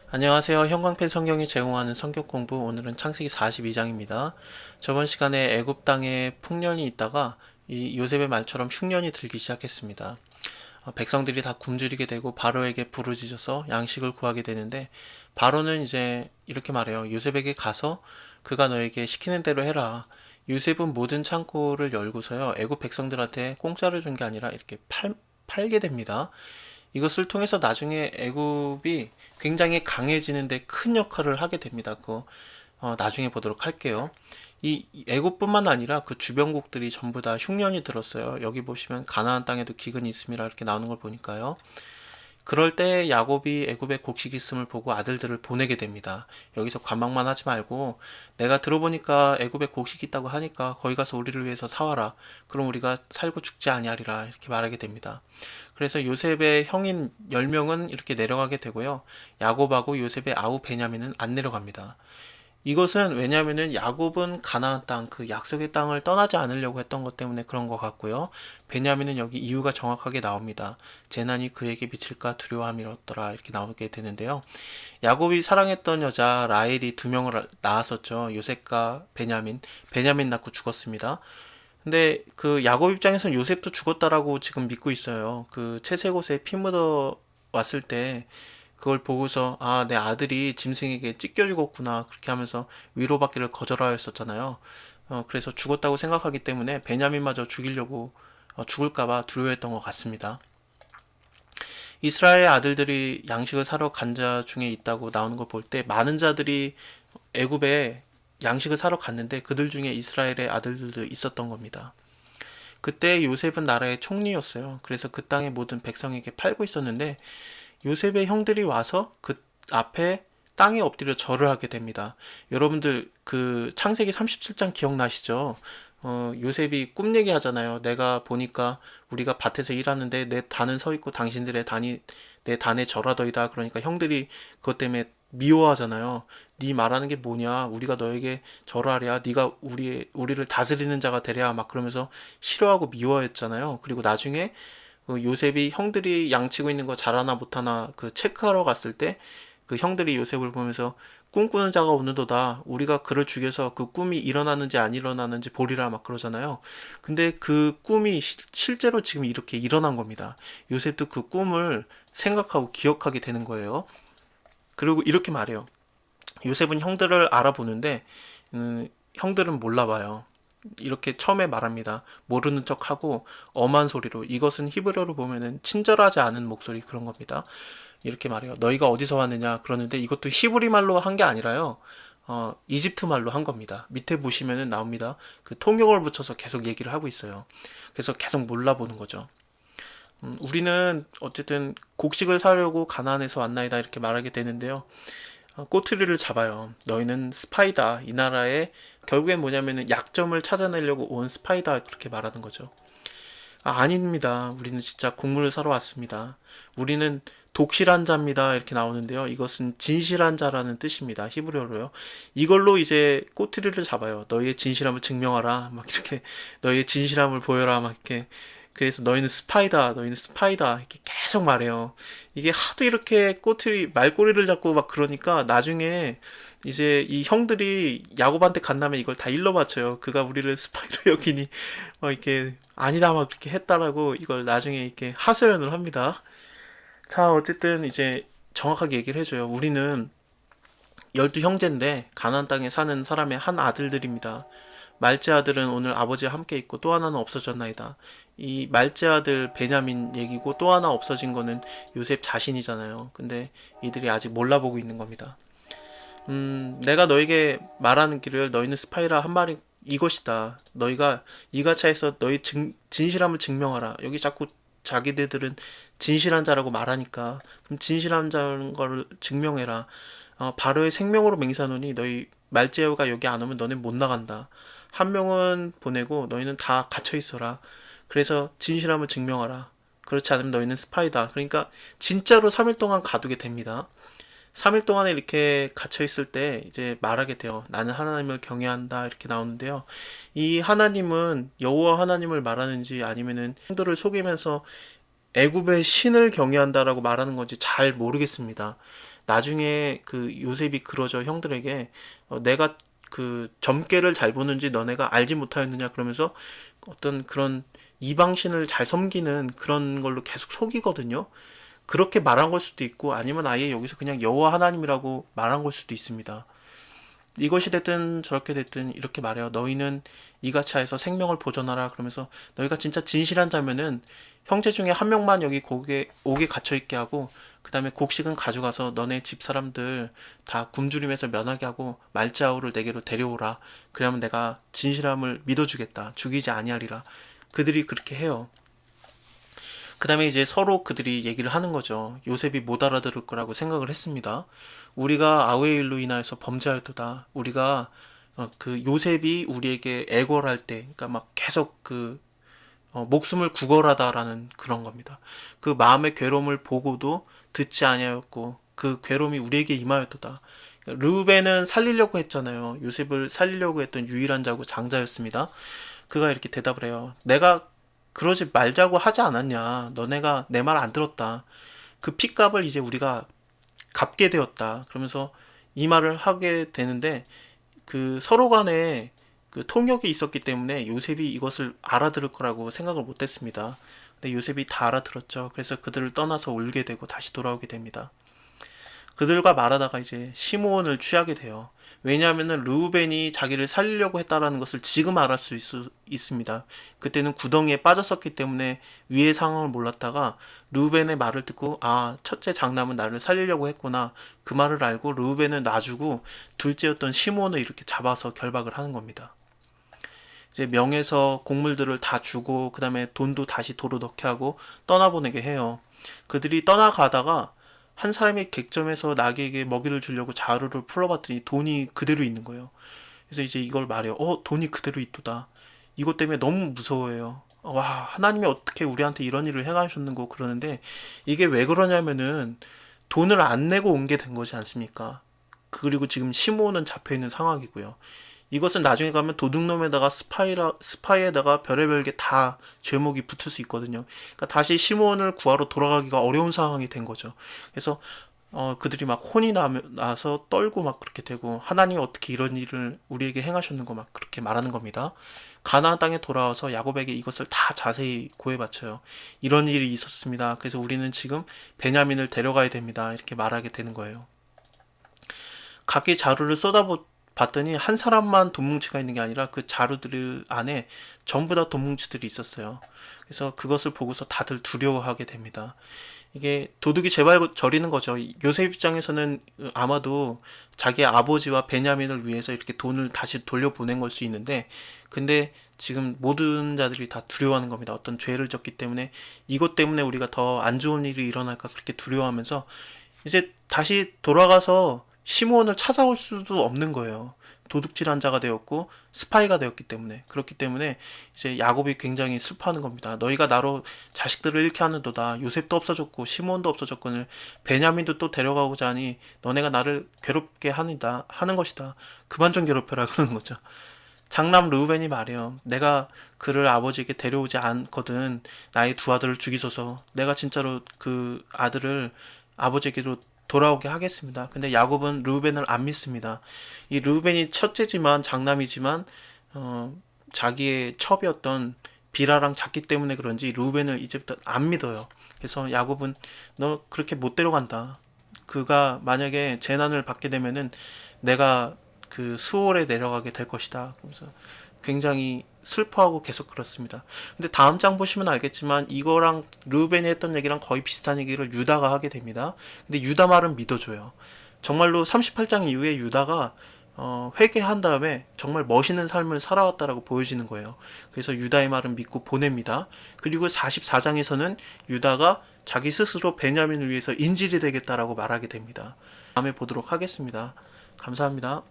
안녕하세요. 형광펜 성경이 제공하는 성경 공부, 오늘은 창세기 42장입니다. 저번 시간에 애굽 땅에 풍년이 있다가 이 요셉의 말처럼 흉년이 들기 시작했습니다. 백성들이 다 굶주리게 되고 바로에게 부르짖어서 양식을 구하게 되는데, 바로는 이제 이렇게 말해요. 요셉에게 가서 그가 너에게 시키는 대로 해라. 요셉은 모든 창고를 열고서요, 애굽 백성들한테 공짜로 준 게 아니라 이렇게 팔게 됩니다. 이것을 통해서 나중에 애굽이 굉장히 강해지는데 큰 역할을 하게 됩니다. 그거 나중에 보도록 할게요. 이 애굽뿐만 아니라 그 주변국들이 전부 다 흉년이 들었어요. 여기 보시면 가나안 땅에도 기근이 있음이라 이렇게 나오는 걸 보니까요. 그럴 때 야곱이 애굽에 곡식이 있음을 보고 아들들을 보내게 됩니다. 여기서 관망만 하지 말고, 내가 들어보니까 애굽에 곡식이 있다고 하니까 거기 가서 우리를 위해서 사와라. 그럼 우리가 살고 죽지 아니하리라, 이렇게 말하게 됩니다. 그래서 요셉의 형인 10명은 이렇게 내려가게 되고요. 야곱하고 요셉의 아우 베냐민은 안 내려갑니다. 이것은 왜냐하면은 야곱은 가나안 땅, 그 약속의 땅을 떠나지 않으려고 했던 것 때문에 그런 것 같고요. 베냐민은 여기 이유가 정확하게 나옵니다. 재난이 그에게 미칠까 두려워함이었더라, 이렇게 나오게 되는데요. 야곱이 사랑했던 여자 라헬이 두 명을 낳았었죠. 요셉과 베냐민 낳고 죽었습니다. 근데 그 야곱 입장에서는 요셉도 죽었다라고 지금 믿고 있어요. 그 채색옷에 피 묻어 왔을 때 그걸 보고서, 아, 내 아들이 짐승에게 찢겨 죽었구나, 그렇게 하면서 위로받기를 거절하였었잖아요. 그래서 죽었다고 생각하기 때문에 베냐민마저 죽이려고, 죽을까봐 두려워했던 것 같습니다. 이스라엘의 아들들이 양식을 사러 간 자 중에 있다고 나오는 걸 볼 때, 많은 자들이 애굽에 양식을 사러 갔는데 그들 중에 이스라엘의 아들들도 있었던 겁니다. 그때 요셉은 나라의 총리였어요. 그래서 그 땅의 모든 백성에게 팔고 있었는데, 요셉의 형들이 와서 그 앞에 땅에 엎드려 절을 하게 됩니다. 여러분들 그 창세기 37장 기억나시죠? 요셉이 꿈 얘기하잖아요. 내가 보니까 우리가 밭에서 일하는데 내 단은 서 있고 당신들의 단이 내 단에 절하더이다. 그러니까 형들이 그것 때문에 미워하잖아요. 네 말하는 게 뭐냐? 우리가 너에게 절하랴. 네가 우리를 다스리는 자가 되랴. 막 그러면서 싫어하고 미워했잖아요. 그리고 나중에 그 요셉이 형들이 양치고 있는 거 잘하나 못하나 그 체크하러 갔을 때, 그 형들이 요셉을 보면서 꿈꾸는 자가 오는도다. 우리가 그를 죽여서 그 꿈이 일어나는지 안 일어나는지 보리라, 막 그러잖아요. 근데 그 꿈이 실제로 지금 이렇게 일어난 겁니다. 요셉도 그 꿈을 생각하고 기억하게 되는 거예요. 그리고 이렇게 말해요. 요셉은 형들을 알아보는데, 형들은 몰라봐요. 이렇게 처음에 말합니다. 모르는 척하고 엄한 소리로. 이것은 히브리어로 보면은 친절하지 않은 목소리, 그런 겁니다. 이렇게 말해요. 너희가 어디서 왔느냐 그러는데, 이것도 히브리 말로 한 게 아니라요. 이집트 말로 한 겁니다. 밑에 보시면은 나옵니다. 그 통역을 붙여서 계속 얘기를 하고 있어요. 그래서 계속 몰라보는 거죠. 우리는 어쨌든 곡식을 사려고 가나안에서 왔나이다, 이렇게 말하게 되는데요. 꼬투리를 잡아요. 너희는 스파이다. 이 나라에 결국엔 뭐냐면은 약점을 찾아내려고 온 스파이다, 그렇게 말하는 거죠. 아닙니다. 우리는 진짜 곡물을 사러 왔습니다. 우리는 독실한 자입니다, 이렇게 나오는데요. 이것은 진실한 자라는 뜻입니다. 히브리어로요. 이걸로 이제 꼬투리를 잡아요. 너희의 진실함을 증명하라. 막 이렇게 너희의 진실함을 보여라. 막 이렇게. 그래서 너희는 스파이다. 너희는 스파이다. 이렇게 계속 말해요. 이게 하도 이렇게 말꼬리를 잡고 막 그러니까 나중에 이제 이 형들이 야곱한테 간다면 이걸 다 일러 바쳐요. 그가 우리를 스파이로 여기니 이렇게 아니다, 막 그렇게 했다라고 이걸 나중에 이렇게 하소연을 합니다. 자, 어쨌든 이제 정확하게 얘기를 해줘요. 우리는 12형제인데 가나안 땅에 사는 사람의 한 아들들입니다. 말째 아들은 오늘 아버지와 함께 있고 또 하나는 없어졌나이다. 이 말째 아들 베냐민 얘기고, 또 하나 없어진 거는 요셉 자신이잖아요. 근데 이들이 아직 몰라보고 있는 겁니다. 내가 너에게 말하는 길을 너희는 스파이라 한 말이 이것이다. 너희가 이가차에서 너희 진실함을 증명하라. 여기 자꾸 자기들은 진실한 자라고 말하니까, 그럼 진실한 자라는 걸 증명해라. 바로의 생명으로 맹세하노니 너희 말제어가 여기 안 오면 너네 못 나간다. 한 명은 보내고 너희는 다 갇혀 있어라. 그래서 진실함을 증명하라. 그렇지 않으면 너희는 스파이다. 그러니까 진짜로 3일 동안 가두게 됩니다. 3일 동안에 이렇게 갇혀 있을 때 이제 말하게 돼요. 나는 하나님을 경외한다, 이렇게 나오는데요. 이 하나님은 여호와 하나님을 말하는지 아니면은 형들을 속이면서 애굽의 신을 경외한다라고 말하는 건지 잘 모르겠습니다. 나중에 그 요셉이 그러죠, 형들에게. 내가 그 점괘를 잘 보는지 너네가 알지 못하였느냐, 그러면서 어떤 그런 이방신을 잘 섬기는 그런 걸로 계속 속이거든요. 그렇게 말한 걸 수도 있고, 아니면 아예 여기서 그냥 여호와 하나님이라고 말한 걸 수도 있습니다. 이것이 됐든 저렇게 됐든 이렇게 말해요. 너희는 이같이 하여서 생명을 보존하라. 그러면서 너희가 진짜 진실한 자면은 형제 중에 한 명만 여기 옥에 갇혀 있게 하고, 그 다음에 곡식은 가져가서 너네 집 사람들 다 굶주림에서 면하게 하고 말자우를 내게로 데려오라. 그러면 내가 진실함을 믿어주겠다. 죽이지 아니하리라. 그들이 그렇게 해요. 그 다음에 이제 서로 그들이 얘기를 하는 거죠. 요셉이 못 알아들을 거라고 생각을 했습니다. 우리가 아우의 일로 인하여서 범죄하였도다. 우리가 그 요셉이 우리에게 애걸할 때, 그러니까 막 계속 그 목숨을 구걸하다라는 그런 겁니다. 그 마음의 괴로움을 보고도 듣지 아니하였고 그 괴로움이 우리에게 임하였도다. 르우벤은 살리려고 했잖아요. 요셉을 살리려고 했던 유일한 자고 장자였습니다. 그가 이렇게 대답을 해요. 내가 그러지 말자고 하지 않았냐. 너네가 내 말 안 들었다. 그 핏값을 이제 우리가 갚게 되었다. 그러면서 이 말을 하게 되는데, 그 서로 간에 그 통역이 있었기 때문에 요셉이 이것을 알아들을 거라고 생각을 못했습니다. 근데 요셉이 다 알아들었죠. 그래서 그들을 떠나서 울게 되고 다시 돌아오게 됩니다. 그들과 말하다가 이제 시므온을 취하게 돼요. 왜냐하면은 르우벤이 자기를 살리려고 했다라는 것을 지금 알을 수 있습니다. 그때는 구덩이에 빠졌었기 때문에 위의 상황을 몰랐다가 르우벤의 말을 듣고, 아, 첫째 장남은 나를 살리려고 했구나. 그 말을 알고 르우벤을 놔주고 둘째였던 시므온을 이렇게 잡아서 결박을 하는 겁니다. 이제 명에서 곡물들을 다 주고 그 다음에 돈도 다시 도로 넣게 하고 떠나보내게 해요. 그들이 떠나가다가 한 사람이 객점에서 나귀에게 먹이를 주려고 자루를 풀어봤더니 돈이 그대로 있는 거예요. 그래서 이제 이걸 말해요. 돈이 그대로 있도다. 이것 때문에 너무 무서워해요. 와, 하나님이 어떻게 우리한테 이런 일을 행하셨는고 그러는데, 이게 왜 그러냐면은 돈을 안 내고 온 게 된 거지 않습니까? 그리고 지금 시므온은 잡혀 있는 상황이고요. 이것은 나중에 가면 도둑놈에다가 스파이에다가 별의별 게 다 죄목이 붙을 수 있거든요. 그러니까 다시 시므온을 구하러 돌아가기가 어려운 상황이 된 거죠. 그래서 그들이 막 혼이 나서 떨고 막 그렇게 되고, 하나님이 어떻게 이런 일을 우리에게 행하셨는고 막 그렇게 말하는 겁니다. 가나안 땅에 돌아와서 야곱에게 이것을 다 자세히 고해바쳐요. 이런 일이 있었습니다. 그래서 우리는 지금 베냐민을 데려가야 됩니다. 이렇게 말하게 되는 거예요. 각기 자루를 봤더니 한 사람만 돈뭉치가 있는 게 아니라 그 자루들 안에 전부 다 돈뭉치들이 있었어요. 그래서 그것을 보고서 다들 두려워하게 됩니다. 이게 도둑이 제발 저리는 거죠. 요셉 입장에서는 아마도 자기 아버지와 베냐민을 위해서 이렇게 돈을 다시 돌려보낸 걸 수 있는데, 근데 지금 모든 자들이 다 두려워하는 겁니다. 어떤 죄를 졌기 때문에 이것 때문에 우리가 더 안 좋은 일이 일어날까 그렇게 두려워하면서 이제 다시 돌아가서 시므온을 찾아올 수도 없는 거예요. 도둑질한 자가 되었고 스파이가 되었기 때문에. 그렇기 때문에 이제 야곱이 굉장히 슬퍼하는 겁니다. 너희가 나로 자식들을 잃게 하는도다. 요셉도 없어졌고 시므온도 없어졌거늘 베냐민도 또 데려가고자 하니 너네가 나를 괴롭게 하는 것이다. 그만 좀 괴롭혀라 그러는 거죠. 장남 르우벤이 말해요. 내가 그를 아버지에게 데려오지 않거든. 나의 두 아들을 죽이소서. 내가 진짜로 그 아들을 아버지에게로 돌아오게 하겠습니다. 근데 야곱은 르우벤을 안 믿습니다. 이 르우벤이 첫째지만 장남이지만 자기의 첩이었던 비라랑 작기 때문에 그런지 르우벤을 이제부터 안 믿어요. 그래서 야곱은 너 그렇게 못 데려간다. 그가 만약에 재난을 받게 되면은 내가 그 수월에 내려가게 될 것이다. 그래서 굉장히 슬퍼하고 계속 그렇습니다. 근데 다음 장 보시면 알겠지만 이거랑 르우벤이 했던 얘기랑 거의 비슷한 얘기를 유다가 하게 됩니다. 근데 유다 말은 믿어줘요. 정말로 38장 이후에 유다가 회개한 다음에 정말 멋있는 삶을 살아왔다라고 보여지는 거예요. 그래서 유다의 말은 믿고 보냅니다. 그리고 44장에서는 유다가 자기 스스로 베냐민을 위해서 인질이 되겠다라고 말하게 됩니다. 다음에 보도록 하겠습니다. 감사합니다.